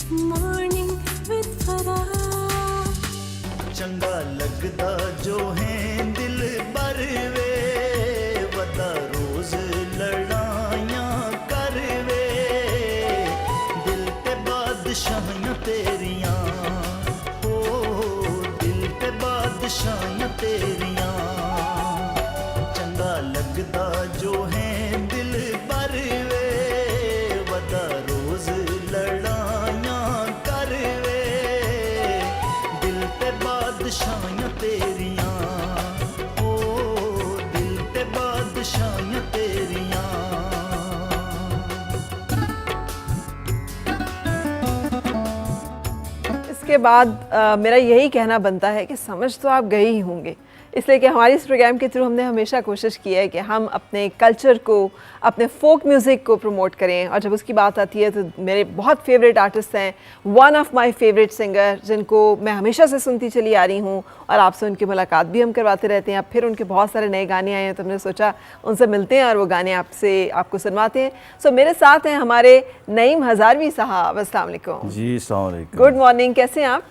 Morning with Farah. चंगा लगदा जो है दिल बर वे वदा रोज लड़ाइयां कर वे दिल ते बादशाहियां तेरियां ओ दिल ते बादशाहियां तेरियां चंगा लगदा जो है दिल बर वे वदा रोज लड़ाइयां कर वे दिल ते बादशाहियां तेरियां ओ दिल ते बादशाहियां तेरियां। इसके बाद मेरा यही कहना बनता है कि समझ तो आप गए ही होंगे, इसलिए कि हमारी इस प्रोग्राम के थ्रू हमने हमेशा कोशिश की है कि हम अपने कल्चर को, अपने फोक म्यूज़िक को प्रमोट करें। और जब उसकी बात आती है तो मेरे बहुत फेवरेट आर्टिस्ट हैं, one of my favourite singer जिनको मैं हमेशा से सुनती चली आ रही हूँ और आपसे उनकी मुलाकात भी हम करवाते रहते हैं। अब फिर उनके बहुत सारे नए गाने आए हैं तो हमने सोचा उनसे मिलते हैं और वो गाने आपको सुनवाते हैं। सो मेरे साथ हैं हमारे नईम हज़ारवी साहब। अस्सलाम वालेकुम। जी अस्सलाम वालेकुम। गुड मॉर्निंग, कैसे हैं आप?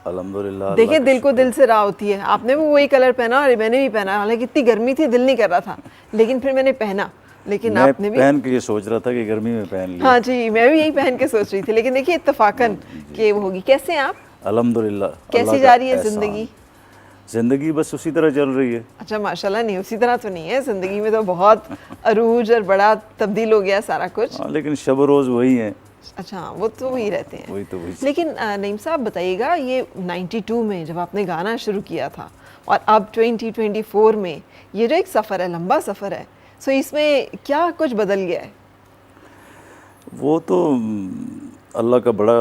अल्हम्दुलिल्लाह। देखिए दिल को दिल से राह होती है। आपने भी वही कलर पहना और मैंने भी पहना, हालांकि इतनी गर्मी थी दिल नहीं कर रहा था, लेकिन फिर मैंने पहना। लेकिन मैं आपने भी पहन के ये सोच रहा था कि गर्मी में पहन लिया। हाँ जी, मैं भी यही पहन के सोच रही थी, लेकिन देखिए इत्तेफाकन कि वो होगी। कैसे हैं आप? अल्हम्दुलिल्लाह। कैसी जा रही है जिंदगी? जिंदगी बस उसी तरह चल रही है। अच्छा माशाल्लाह, नहीं उसी तरह तो नहीं है, जिंदगी में तो बहुत अरूज और बड़ा तब्दील हो गया सारा कुछ। हाँ, लेकिन शब रोज़ वही है। अच्छा, वो तो वही रहते हैं। वही तो वही। लेकिन नईम साहब बताइएगा, ये 92 में जब आपने गाना शुरू किया था और अब 2024 में ये जो एक सफ़र है, लंबा सफ़र है, सो इसमें क्या कुछ बदल गया है? वो तो अल्लाह का बड़ा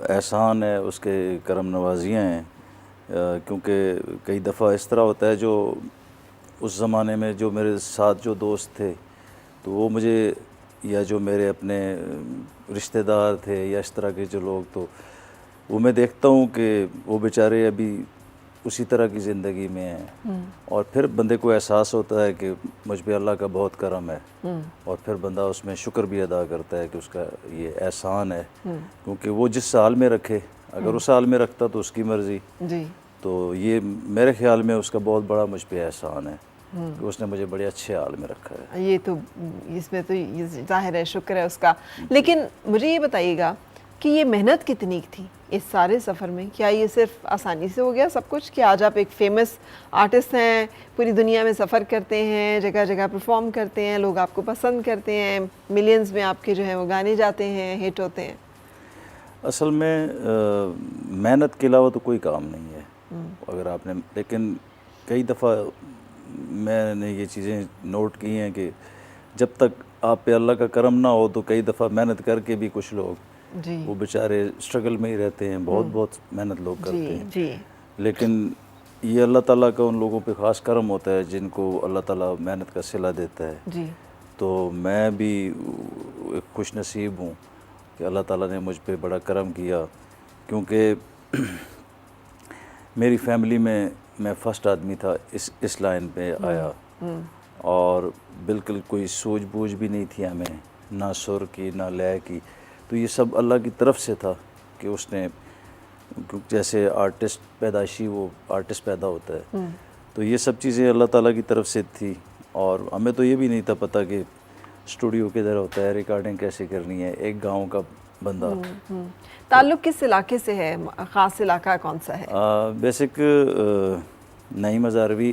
एहसान है, उसके करम नवाजियाँ हैं। क्योंकि कई दफ़ा इस तरह होता है, जो उस ज़माने में जो मेरे साथ जो दोस्त थे तो वो मुझे, या जो मेरे अपने रिश्तेदार थे या इस तरह के जो लोग, तो वो मैं देखता हूँ कि वो बेचारे अभी उसी तरह की ज़िंदगी में हैं। और फिर बंदे को एहसास होता है कि मुझ पे अल्लाह का बहुत करम है, और फिर बंदा उसमें शुक्र भी अदा करता है कि उसका ये एहसान है। क्योंकि वो जिस हाल में रखे, अगर उस हाल में रखता तो उसकी मर्ज़ी जी। तो ये मेरे ख़्याल में उसका बहुत बड़ा मुझ पे एहसान है कि उसने मुझे बड़े अच्छे हाल में रखा है। ये तो इसमें तो ये जाहिर है, शुक्र है उसका। लेकिन मुझे ये बताइएगा कि ये मेहनत कितनी थी इस सारे सफ़र में? क्या ये सिर्फ आसानी से हो गया सब कुछ कि आज आप एक फेमस आर्टिस्ट हैं, पूरी दुनिया में सफ़र करते हैं, जगह जगह परफॉर्म करते हैं, लोग आपको पसंद करते हैं, मिलियंस में आपके जो हैं वो गाने जाते हैं, हिट होते हैं? असल में मेहनत के अलावा तो कोई काम नहीं है अगर आपने, लेकिन कई दफ़ा मैंने ये चीज़ें नोट की हैं कि जब तक आप पे अल्लाह का करम ना हो तो कई दफ़ा मेहनत करके भी कुछ लोग जी वो बेचारे स्ट्रगल में ही रहते हैं। बहुत मेहनत लोग करते जी हैं, जी। लेकिन ये अल्लाह ताला का उन लोगों पे ख़ास करम होता है जिनको अल्लाह ताला मेहनत का सिला देता है। जी तो मैं भी एक खुश नसीब हूँ कि अल्लाह ताला ने मुझ पे बड़ा करम किया, क्योंकि मेरी फैमिली में मैं फ़र्स्ट आदमी था इस लाइन पे आया, और बिल्कुल कोई सूझबूझ भी नहीं थी हमें, ना सुर की ना लय की। तो ये सब अल्लाह की तरफ से था कि उसने, जैसे आर्टिस्ट पैदाइशी वो आर्टिस्ट पैदा होता है, तो ये सब चीज़ें अल्लाह ताला की तरफ से थी। और हमें तो ये भी नहीं था पता कि स्टूडियो किधर होता है, रिकॉर्डिंग कैसे करनी है। एक गांव का बंदा। ताल्लुक़ किस इलाके से है? ख़ास इलाका कौन सा है? बेसिक नईम हज़ारवी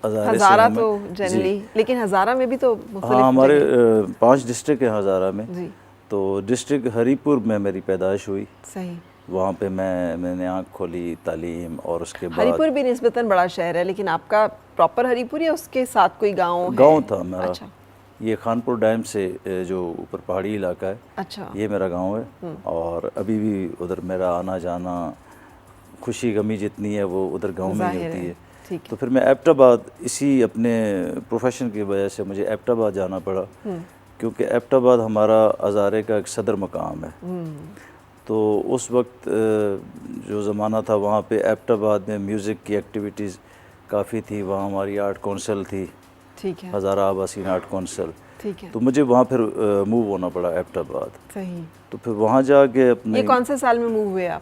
हज़ारा तो जनरली, लेकिन हज़ारा में भी तो मुख्तलिफ हाँ, हमारे जगह। 5 डिस्ट्रिक्ट हैं हज़ारा में। जी तो डिस्ट्रिक्ट हरीपुर में मेरी पैदाइश हुई, सही। वहाँ पे मैंने आँख खोली, तालीम, और उसके बाद हरीपुर भी निस्बतन बड़ा शहर है, लेकिन आपका प्रॉपर हरीपुर या उसके साथ कोई गांव है? गांव था मेरा। अच्छा ये खानपुर डैम से जो ऊपर पहाड़ी इलाका है, अच्छा। ये मेरा गांव है। और अभी भी उधर मेरा आना जाना, खुशी गमी जितनी है वो उधर गांव में ही ज़ाहिर होती है, है। ठीक तो फिर मैं एबटाबाद, इसी अपने प्रोफेशन की वजह से मुझे एबटाबाद जाना पड़ा, क्योंकि एबटाबाद हमारा हज़ारे का एक सदर मकाम है। तो उस वक्त जो ज़माना था वहाँ पे एबटाबाद में म्यूज़िक की एक्टिविटीज़ काफ़ी थी। वहाँ हमारी आर्ट कौंसल थी, ठीक है। हज़ारा आबासीन आर्ट कौंसिल। ठीक है। तो मुझे वहाँ फिर मूव होना पड़ा एबटाबाद। सही। तो फिर वहाँ जाके अपने ये कौन से साल में मूव हुए आप?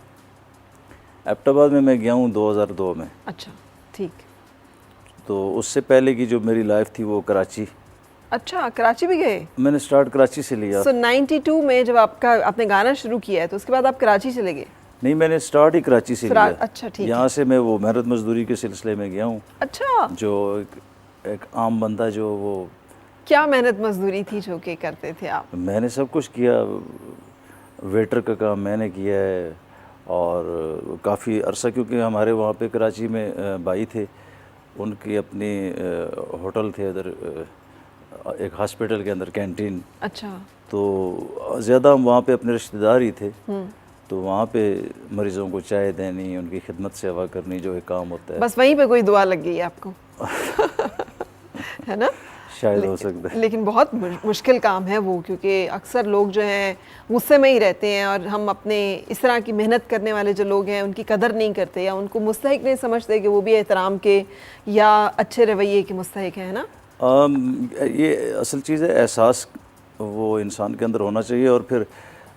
एबटाबाद में मैं गया हूँ 2002 में। अच्छा, ठीक। तो उससे पहले की जो मेरी लाइफ थी वो कराची। अच्छा, कराची भी गए? मैंने स्टार्ट कराची से लिया। सो 92 में जब आपने गाना शुरू किया है तो उसके बाद आप कराची चले गए? नहीं, मैंने स्टार्ट ही कराची से लिया। अच्छा, ठीक है। यहाँ से मैं वो मेहनत मजदूरी के सिलसिले में गया हूँ। अच्छा। जो एक आम बंदा जो वो क्या मेहनत मजदूरी थी जो कि करते थे आप? मैंने सब कुछ किया। वेटर का काम मैंने किया है और काफ़ी अरसा, क्योंकि हमारे वहाँ पे कराची में भाई थे, उनकी अपनी होटल थे उधर, एक हॉस्पिटल के अंदर कैंटीन। अच्छा। तो ज़्यादा हम वहाँ पे अपने रिश्तेदार ही थे, तो वहाँ पे मरीज़ों को चाय देनी, उनकी खिदमत सेवा करनी, जो एक काम होता है। बस वहीं पे कोई दुआ लग गई आपको है ना? शायद हो सकता है। लेकिन बहुत मुश्किल काम है वो, क्योंकि अक्सर लोग जो हैं गुस्से में ही रहते हैं और हम अपने इस तरह की मेहनत करने वाले जो लोग हैं उनकी कदर नहीं करते या उनको मुस्तहिक नहीं समझते कि वो भी एहतराम के या अच्छे रवैये के मुस्तहिक हैं, है ना? ये असल चीज़ है, एहसास वो इंसान के अंदर होना चाहिए। और फिर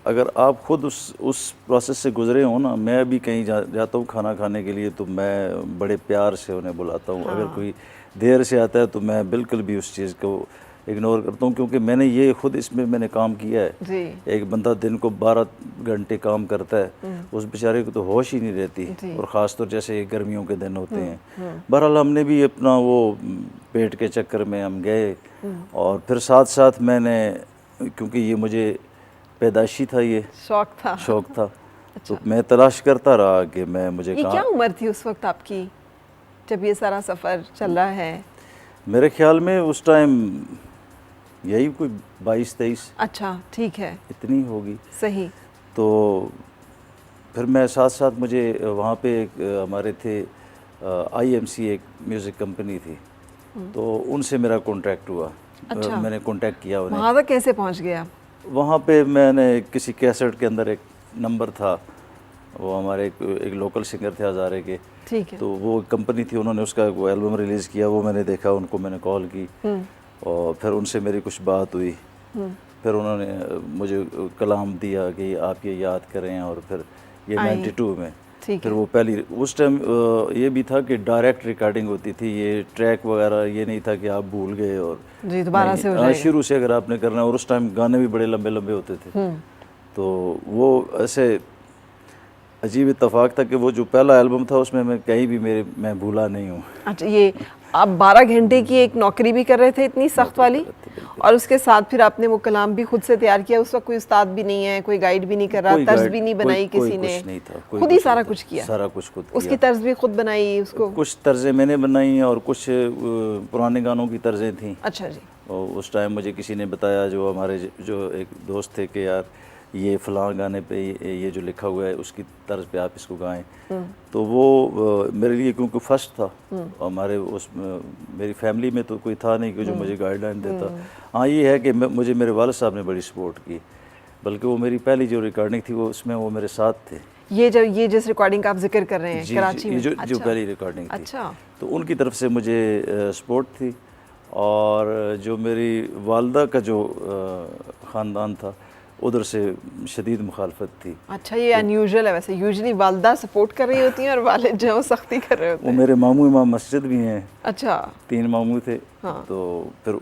अगर आप खुद उस प्रोसेस से गुजरे हो ना, मैं भी कहीं जाता हूँ खाना खाने के लिए तो मैं बड़े प्यार से उन्हें बुलाता हूँ। अगर कोई देर से आता है तो मैं बिल्कुल भी उस चीज़ को इग्नोर करता हूँ, क्योंकि मैंने ये खुद इसमें मैंने काम किया है जी। एक बंदा दिन को 12 घंटे काम करता है, उस बेचारे को तो होश ही नहीं रहती, और ख़ास तौर जैसे गर्मियों के दिन होते हैं। बहरहाल हमने भी अपना वो पेट के चक्कर में हम गए, और फिर साथ साथ मैंने, क्योंकि ये मुझे पैदाइशी था, ये शौक था। अच्छा। तो मैं तलाश करता रहा कि मुझे ये क्या उम्र थी उस वक्त आपकी जब ये सारा सफ़र चल रहा है? मेरे ख्याल में उस टाइम यही कोई 22-23। अच्छा, ठीक है, इतनी होगी। सही। तो फिर मैं साथ साथ मुझे वहाँ पे एक हमारे थे IMC, एक म्यूज़िक कंपनी थी, तो उनसे मेरा कॉन्टैक्ट हुआ। अच्छा। मैंने कॉन्टैक्ट किया उन्हें। वहाँ तक कैसे पहुँच गए आप? वहाँ पे मैंने किसी कैसेट के अंदर एक नंबर था, वो हमारे एक लोकल सिंगर थे हज़ारे के, ठीक है। तो वो कंपनी थी, उन्होंने उसका वो एल्बम रिलीज़ किया, वो मैंने देखा, उनको मैंने कॉल की और फिर उनसे मेरी कुछ बात हुई। फिर उन्होंने मुझे कलाम दिया कि आप ये याद करें, और फिर ये 92 में फिर वो पहली, उस टाइम ये भी था कि डायरेक्ट रिकॉर्डिंग होती थी, ये ट्रैक वगैरह ये नहीं था कि आप भूल गए और जी दोबारा से हो जाएगा। शुरू से अगर आपने करना है, और उस टाइम गाने भी बड़े लंबे लंबे होते थे। तो वो ऐसे अजीब इत्तेफाक था कि वो जो पहला एल्बम था उसमें मैं कहीं भी मैं भूला नहीं हूँ। अच्छा, ये आप 12 घंटे की एक नौकरी भी कर रहे थे इतनी सख्त वाली, और उसके साथ फिर आपने वो कलाम भी खुद से तैयार किया? उस वक्त कोई उस्ताद भी नहीं है, कोई गाइड भी नहीं कर रहा, तर्ज भी नहीं बनाई किसी ने, खुद ही सारा कुछ किया? सारा कुछ खुद किया। उसकी तर्ज भी खुद बनाई? उसको कुछ तर्जें मैंने बनाई और कुछ पुराने गानों की तर्जें थी। अच्छा जी। और उस टाइम मुझे किसी ने बताया, जो हमारे जो एक दोस्त थे, कि यार ये फ़लाँ गाने पे ये जो लिखा हुआ है उसकी तर्ज पे आप इसको गाएं। तो वो मेरे लिए, क्योंकि फर्स्ट था हमारे मेरी फैमिली में तो कोई था नहीं कि जो मुझे गाइडलाइन देता। हाँ, ये है कि मुझे मेरे वालिद साहब ने बड़ी सपोर्ट की, बल्कि वो मेरी पहली जो रिकॉर्डिंग थी वो उसमें वो मेरे साथ थे। ये जिस रिकॉर्डिंग का आप जिक्र कर रहे हैं कराची में, जो पहली रिकॉर्डिंग थी। अच्छा। तो उनकी तरफ से मुझे सपोर्ट थी, और जो मेरी वालदा का जो ख़ानदान था उधर से शदीद मुखालफत थी। अच्छा, ये अनयूजुअल है वैसे, यूजुअली वालदा सपोर्ट कर रही होती हैं और वालिद जो है वो सख्ती कर रहे होते हैं। वो मेरे मामू इमाम मस्जिद भी हैं। अच्छा। 3 मामू थे। हाँ। तो फिर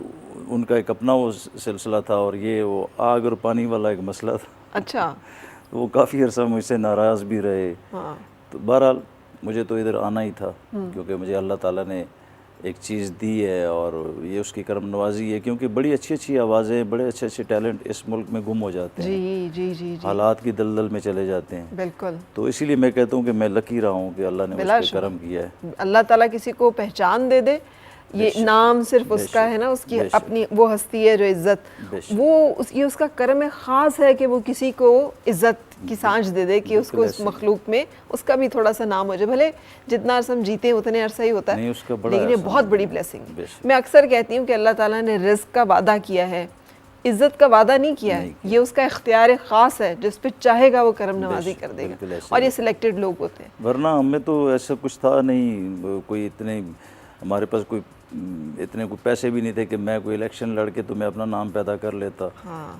उनका एक अपना वो सिलसिला था, और ये वो आग और पानी वाला एक मसला था। अच्छा। तो वो काफ़ी अर्सा मुझसे नाराज़ भी रहे। हाँ। तो बहरहाल मुझे तो इधर आना ही था, क्योंकि मुझे अल्लाह ताला ने एक चीज़ दी है, और ये उसकी करम नवाजी है, क्योंकि बड़ी अच्छी अच्छी आवाज़ें, बड़े अच्छे अच्छे टैलेंट इस मुल्क में गुम हो जाते हैं। जी जी जी जी। हालात की दलदल में चले जाते हैं। बिल्कुल। तो इसीलिए मैं कहता हूँ कि मैं लकी रहा हूँ कि अल्लाह ने मुझ पर करम किया है। अल्लाह ताला किसी को पहचान दे दे, ये नाम सिर्फ उसका है ना, उसकी अपनी वो हस्ती है जो इज़्ज़त, वो ये उसका करम है ख़ास है कि वो किसी को इज़्ज़त की सांझ दे दे, कि उसको इस मखलूक में उसका भी थोड़ा सा नाम हो जाए। भले जितना अर्सा हम जीते हैं उतने अर्सा ही होता है, लेकिन ये बहुत बड़ी ब्लेसिंग है। मैं अक्सर कहती हूँ कि अल्लाह ताला ने रिज़्क़ का वादा किया है, इज़्ज़त का वादा नहीं किया है। ये उसका इख्तियार ख़ास है, जिस पे चाहेगा वो करम नवाजी कर देगा, और ये सिलेक्टेड लोग होते हैं। वरना हमें तो ऐसा कुछ था नहीं, कोई इतने हमारे पास कोई इतने कोई पैसे भी नहीं थे कि मैं कोई इलेक्शन लड़ के तो मैं अपना नाम पैदा कर लेता।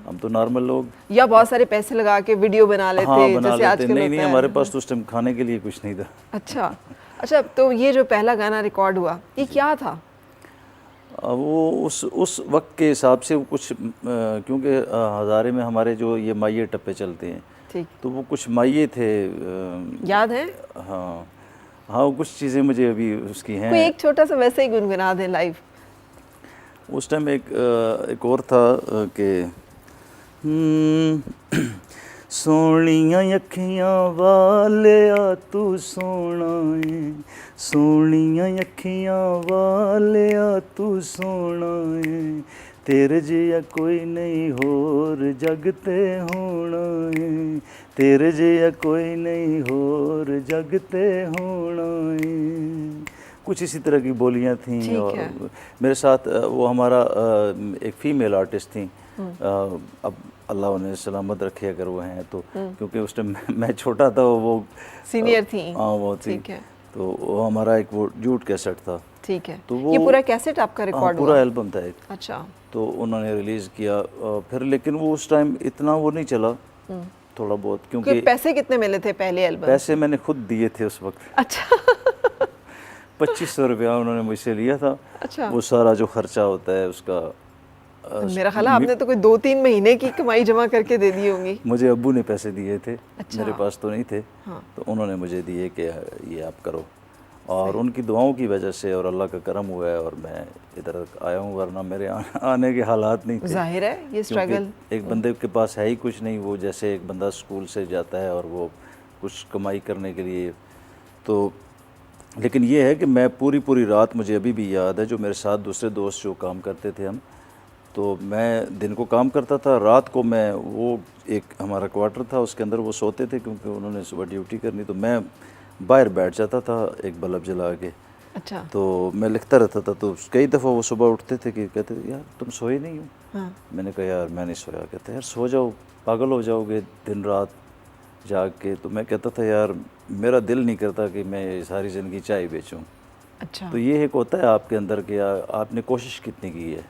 हम तो नॉर्मल लोग। या बहुत सारे पैसे लगा के वीडियो बना लेते, हाँ, बना जैसे लेते। आजकल नहीं होता नहीं, है। हमारे पास तो उस टाइम खाने के लिए कुछ नहीं था। अच्छा अच्छा, तो ये जो पहला गाना रिकॉर्ड हुआ, ये क्या था? वो उस वक्त के हिसाब से वो कुछ क्योंकि हज़ारे में हमारे जो ये माइये टप्पे चलते हैं, ठीक, तो वो कुछ माइये थे। याद है? हाँ हाँ, वो कुछ चीज़ें मुझे अभी उसकी हैं। कोई एक छोटा सा वैसे ही गुनगुना दें लाइव। उस टाइम एक और था कि सोनिया अखियां वालिया तू सोना है, सोनिया अखियां वालिया तू सोना है, तेरे जिया कोई नहीं होर जग ते होना है, तेरे जिया कोई नहीं होर जग ते होना है। कुछ इसी तरह की बोलियां थीं। ठीक और है। मेरे साथ वो हमारा एक फ़ीमेल आर्टिस्ट थी। अब अल्लाह उन्हें सलामत रखे अगर वो हैं तो, क्योंकि उस टाइम मैं छोटा था, वो सीनियर थी। हाँ वो थी। ठीक है। तो वो हमारा एक वो जूट कैसेट था। ठीक है। तो वो ये पूरा कैसेट आपका रिकॉर्ड हुआ? पूरा एल्बम था एक। अच्छा। तो उन्होंने रिलीज़ किया फिर, लेकिन वो उस टाइम इतना वो नहीं चला, थोड़ा बहुत, क्योंकि पैसे कितने मिले थे पहले एल्बम? पैसे मैंने खुद दिए थे उस वक्त। अच्छा 2500 रुपया उन्होंने मुझसे लिया था। अच्छा। वो सारा जो खर्चा होता है उसका मेरा ख्याल है आपने तो कोई 2-3 महीने की कमाई जमा करके दे दी होंगी। मुझे अब्बू ने पैसे दिए थे। अच्छा। मेरे पास तो नहीं थे। हाँ। तो उन्होंने मुझे दिए कि ये आप करो, और उनकी दुआओं की वजह से और अल्लाह का करम हुआ है और मैं इधर आया हूँ, वरना मेरे आने के हालात नहीं थे। जाहिर है ये स्ट्रगल, एक बंदे के पास है ही कुछ नहीं, वो जैसे एक बंदा स्कूल से जाता है और वो कुछ कमाई करने के लिए, तो लेकिन ये है कि मैं पूरी रात, मुझे अभी भी याद है, जो मेरे साथ दूसरे दोस्त जो काम करते थे हम, तो मैं दिन को काम करता था, रात को मैं, वो एक हमारा क्वार्टर था उसके अंदर वो सोते थे क्योंकि उन्होंने सुबह ड्यूटी करनी, तो मैं बाहर बैठ जाता था एक बल्ब जला के। अच्छा। तो मैं लिखता रहता था। तो कई दफ़ा वो सुबह उठते थे कि कहते थे यार तुम सोए नहीं हो। हाँ। मैंने कहा यार मैं नहीं सोया। कहते यार सो जाओ, पागल हो जाओगे दिन रात जाग के। तो मैं कहता था यार मेरा दिल नहीं करता कि मैं सारी ज़िंदगी चाय बेचूं। अच्छा। तो ये एक होता है आपके अंदर कि आपने कोशिश कितनी की है,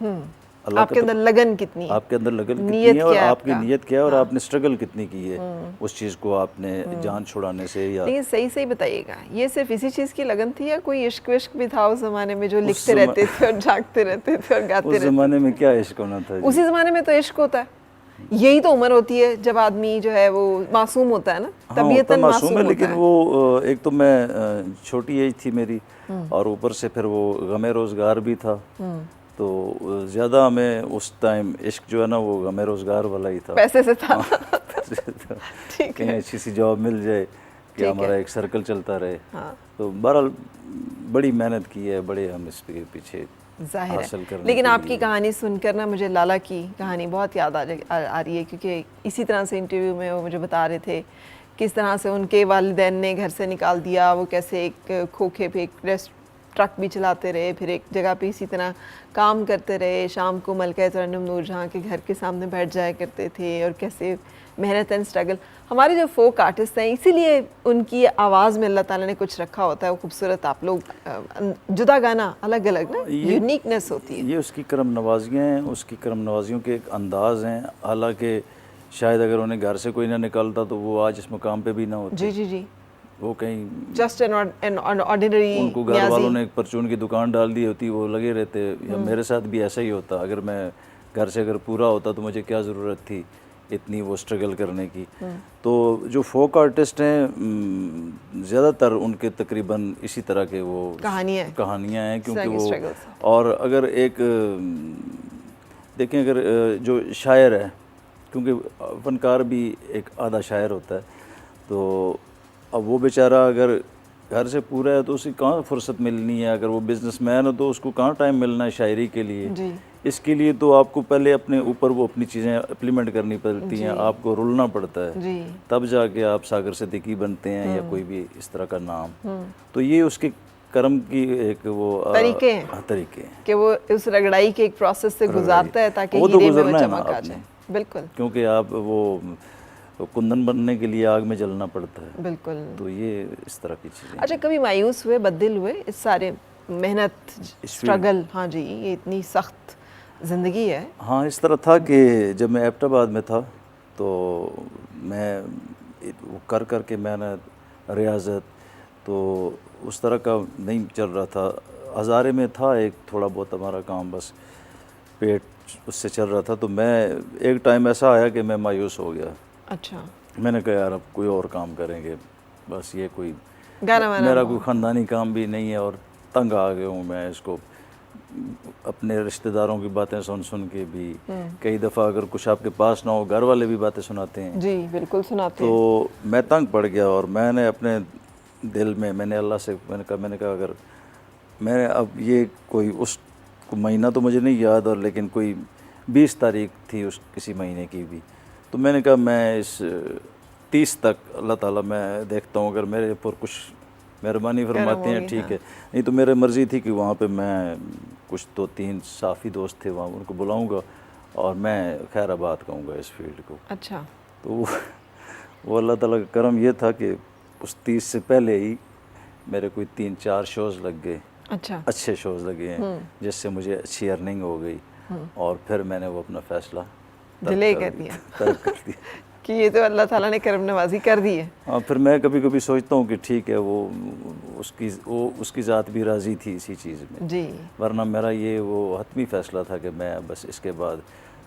आपके अंदर लगन कितनी है, आपके अंदर लगन कितनी नियत है, और क्या है आपकी आपका? नीयत क्या है, और हाँ। आपने स्ट्रगल कितनी की है उस चीज़ को आपने जान छुड़ाने से। या लेकिन सही बताइएगा, ये सिर्फ इसी चीज़ की लगन थी या कोई इश्क विश्क भी था उस ज़माने में, जो लिखते रहते थे और जागते रहते थे और गाते उस रहते? ज़माने में क्या इश्क होना था जी? उसी ज़माने में तो इश्क होता है, यही तो उम्र होती है जब आदमी जो है वो मासूम होता है ना, तबीयतन मासूम है। लेकिन वो एक तो मैं छोटी एज थी मेरी, और ऊपर से फिर वो गमे रोज़गार भी था, तो ज़्यादा हमें उस टाइम इश्क जो है ना वो गमे रोज़गार वाला ही था। पैसे से था। ठीक है, अच्छी सी जॉब मिल जाए कि हमारा एक सर्कल चलता रहे। हाँ। तो बहरहाल बड़ी मेहनत की है, बड़े हम इसके पीछे जाहिर हासिल है। करने लेकिन के आपकी लिए। कहानी सुनकर ना मुझे लाला की कहानी बहुत याद आ रही है, क्योंकि इसी तरह से इंटरव्यू में वो मुझे बता रहे थे किस तरह से उनके वालिदैन ने घर से निकाल दिया, वो कैसे एक खोखे पे एक ट्रक भी चलाते रहे, फिर एक जगह पे इसी तरह काम करते रहे, शाम को मलका तरन्नुम नूरजहां के घर के सामने बैठ जाया करते थे, और कैसे मेहनत एंड स्ट्रगल। हमारे जो फोक आर्टिस्ट हैं, इसीलिए उनकी आवाज़ में अल्लाह ताला ने कुछ रखा होता है, वो खूबसूरत। आप लोग जुदा गाना अलग अलग ना, यूनिकनेस होती है। ये उसकी करम नवाजियाँ हैं, उसकी करम नवाजियों के एक अंदाज़ हैं। हालांकि शायद अगर उन्हें घर से कोई ना निकालता तो वो आज इस मुकाम पे भी ना होते। जी जी जी। वो कहीं जस्ट एन ऑर्डिनरी, उनको घर वालों ने एक परचून की दुकान डाल दी होती, वो लगे रहते। या मेरे साथ भी ऐसा ही होता, अगर मैं घर से अगर पूरा होता तो मुझे क्या ज़रूरत थी इतनी वो स्ट्रगल करने की। तो जो फोक आर्टिस्ट हैं ज़्यादातर उनके तकरीबन इसी तरह के वो कहानियाँ हैं, क्योंकि वो, और अगर एक देखें, अगर जो शायर है, क्योंकि फनकार भी एक आधा शायर होता है, तो अब वो बेचारा अगर घर से पूरा है तो उसे कहाँ फुर्सत मिलनी है, अगर वो बिजनेसमैन हो तो उसको कहाँ टाइम मिलना है शायरी के लिए जी। इसके लिए तो आपको पहले अपने ऊपर वो अपनी चीज़ें इम्प्लीमेंट करनी पड़ती हैं, आपको रुलना पड़ता है जी। तब जाके आप सागर सिद्दीकी बनते हैं या कोई भी इस तरह का नाम। तो ये उसके कर्म की एक वो तरीके हैं कि वो उस रगड़ाई के एक प्रोसेस से गुजारता है ताकि हीरे में वो चमक आ जाए। बिल्कुल, क्योंकि आप वो कुंदन बनने के लिए आग में जलना पड़ता है। बिल्कुल। तो ये इस तरह की चीज़ें। अच्छा, कभी मायूस हुए, बददिल हुए इस सारे मेहनत, स्ट्रगल, हाँ जी, ये इतनी सख्त ज़िंदगी है। हाँ, इस तरह था कि जब मैं एबटाबाद में था तो मैं वो कर कर के मैंने रियाजत तो उस तरह का नहीं चल रहा था। हज़ारे में था एक थोड़ा बहुत हमारा काम, बस पेट उससे चल रहा था। तो मैं एक टाइम ऐसा आया कि मैं मायूस हो गया। अच्छा, मैंने कहा यार अब कोई और काम करेंगे, बस ये कोई गाना वाना मेरा कोई ख़ानदानी काम भी नहीं है और तंग आ गया हूँ मैं इसको। अपने रिश्तेदारों की बातें सुन सुन के भी कई दफ़ा अगर कुछ आपके पास ना हो, घर वाले भी बातें सुनाते हैं। जी बिल्कुल सुनाते हैं। तो मैं तंग पड़ गया और मैंने अपने दिल में मैंने अल्लाह से मैंने कहा अगर मैं अब ये कोई उस महीना तो मुझे नहीं याद, और लेकिन कोई 20 तारीख थी उस किसी महीने की भी, तो मैंने कहा मैं इस 30 तक अल्लाह ताला मैं देखता हूँ, अगर मेरे ऊपर कुछ मेहरबानी फरमाते हैं ठीक है, नहीं तो मेरी मर्ज़ी थी कि वहाँ पे मैं कुछ 2-3 साफ़ी दोस्त थे वहाँ, उनको बुलाऊँगा और मैं खैराबाद कहूँगा इस फील्ड को। अच्छा, तो वो अल्लाह ताला का करम ये था कि उस 30 से पहले ही मेरे कोई 3-4 शोज़ लग गए। अच्छा, अच्छे शोज़ लगे हैं जिससे मुझे अच्छी अर्निंग हो गई और फिर मैंने वो अपना फ़ैसला डिले कर दिया तर्क कर दिया कि ये तो अल्लाह ताला ने करम नवाजी कर दी है। हाँ, फिर मैं कभी कभी सोचता हूँ कि ठीक है वो उसकी ज़ात भी राज़ी थी इसी चीज़ में, जी, वरना मेरा ये वो हतमी फ़ैसला था कि मैं बस इसके बाद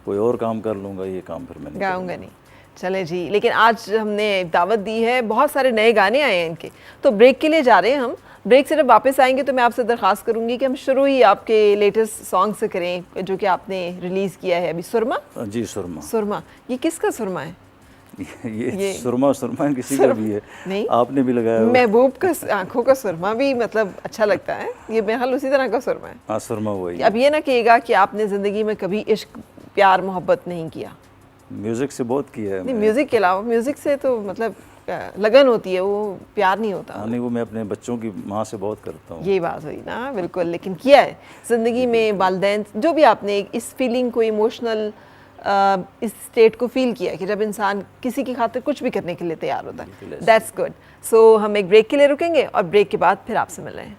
कोई और काम कर लूँगा, ये काम फिर मैंने गाऊंगा नहीं। चले जी, लेकिन आज हमने दावत दी है, बहुत सारे नए गाने आए हैं इनके, तो ब्रेक के लिए जा रहे हैं हम। ब्रेक से जब वापस आएंगे तो मैं आपसे दरख्वास्त करूंगी कि हम शुरू ही आपके लेटेस्ट सॉन्ग से करें जो कि आपने रिलीज़ किया है अभी, सुरमा। जी, सुरमा। सुरमा, ये किसका सुरमा है? ये सुरमा किसी का भी है, नहीं, आपने भी लगाया हुआ। महबूब का आंखों का सुरमा भी मतलब अच्छा लगता है, ये मेरे ख्याल उसी तरह का सुरमा है। हाँ, सुरमा वही। अब ये ना कहिएगा कि आपने ज़िंदगी में कभी इश्क प्यार मोहब्बत नहीं किया। म्यूज़िक से बहुत किया है। नहीं, म्यूज़िक के अलावा, म्यूज़िक से तो मतलब लगन होती है, वो प्यार नहीं होता। नहीं, वो मैं अपने बच्चों की माँ से बहुत करता हूँ। ये बात हुई ना, बिल्कुल। लेकिन किया है ज़िंदगी में, वालिदैन जो भी आपने इस फीलिंग को, इमोशनल इस स्टेट को फील किया कि जब इंसान किसी की खातिर कुछ भी करने के लिए तैयार होता है। That's good. सो हम एक ब्रेक के लिए रुकेंगे और ब्रेक के बाद फिर आपसे मिल रहे हैं।